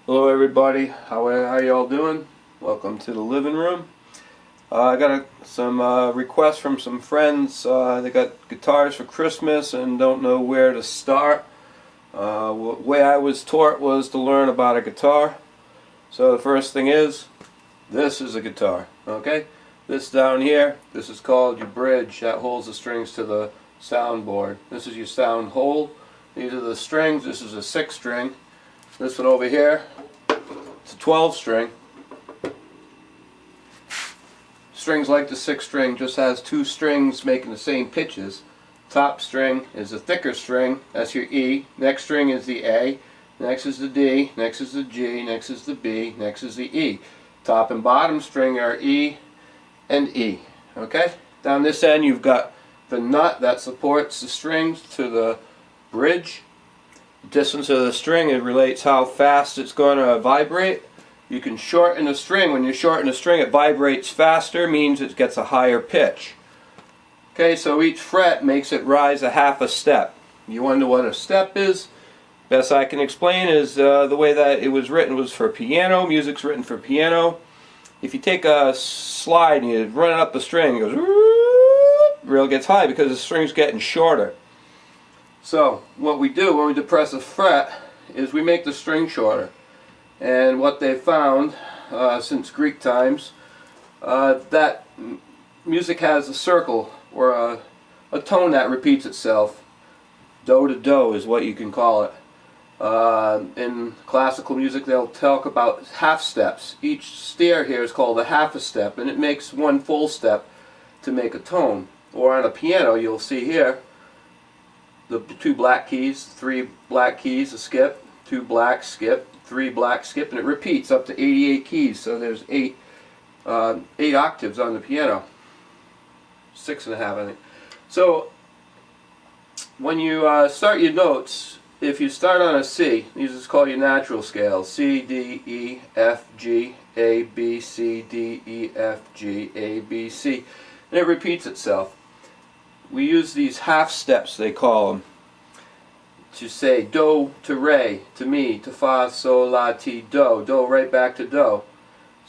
Hello everybody, how y'all doing? Welcome to the living room. I got some requests from some friends. They got guitars for Christmas and don't know where to start. The way I was taught was to learn about a guitar. So the first thing is, this is a guitar, okay? This down here, this is called your bridge. That holds the strings to the soundboard. This is your sound hole. These are the strings. This is a 6-string. This one over here, it's a 12-string. Strings like the 6-string just has 2 strings making the same pitches. Top string is a thicker string, that's your E. Next string is the A. Next is the D. Next is the G. Next is the B. Next is the E. Top and bottom string are E and E. Okay? Down this end you've got the nut that supports the strings to the bridge. Distance of the string, it relates how fast it's going to vibrate. You can shorten the string. When you shorten the string, it vibrates faster, means it gets a higher pitch. Okay, so each fret makes it rise a half a step. You wonder what a step is? Best I can explain is the way that it was written was for piano. Music's written for piano. If you take a slide and you run it up the string, it goes real gets high because the string's getting shorter. So what we do when we depress a fret is we make the string shorter. And what they found since Greek times, that music has a circle or a tone that repeats itself. Do to do is what you can call it. In classical music they'll talk about half steps. Each stair here is called a half a step, and it makes one full step to make a tone. Or on a piano you'll see here the 2 black keys, 3 black keys, a skip, 2 black, skip, 3 black, skip, and it repeats up to 88 keys. So there's 8 octaves on the piano. 6.5, I think. So when you start your notes, if you start on a C, these is called your natural scales. C, D, E, F, G, A, B, C, D, E, F, G, A, B, C. And it repeats itself. We use these half steps, they call them, to say do to re, to mi, to fa, sol, la, ti, do. Do right back to do.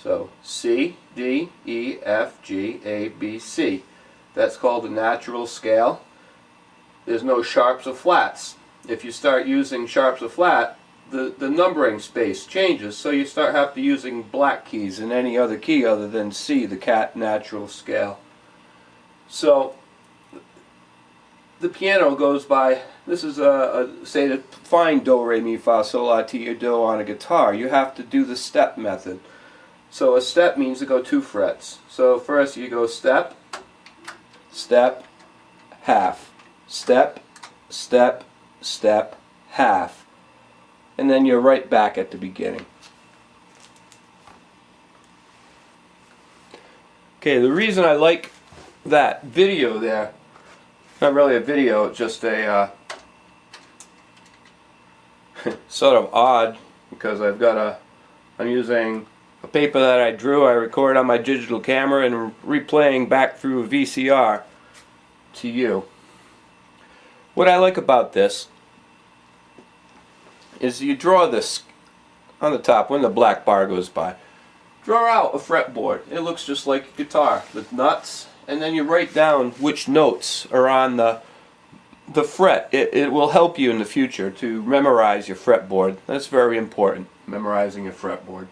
So C, D, E, F, G, A, B, C. That's called a natural scale. There's no sharps or flats. If you start using sharps or flat, the numbering space changes, so you start having to using black keys in any other key other than C, the natural scale. So the piano goes by, this is say to find do, re, mi, fa, sol, la, ti, or do on a guitar. You have to do the step method. So a step means to go 2 frets. So first you go step, step, half, step, step, step, half, and then you're right back at the beginning. Okay, the reason I like that video there, not really a video, it's just a sort of odd, because I'm using a paper that I drew. I record on my digital camera and replaying back through a VCR to you. What I like about this is you draw this on the top when the black bar goes by. Draw out a fretboard. It looks just like a guitar with nuts, and then you write down which notes are on the fret. It will help you in the future to memorize your fretboard. That's very important, memorizing your fretboard.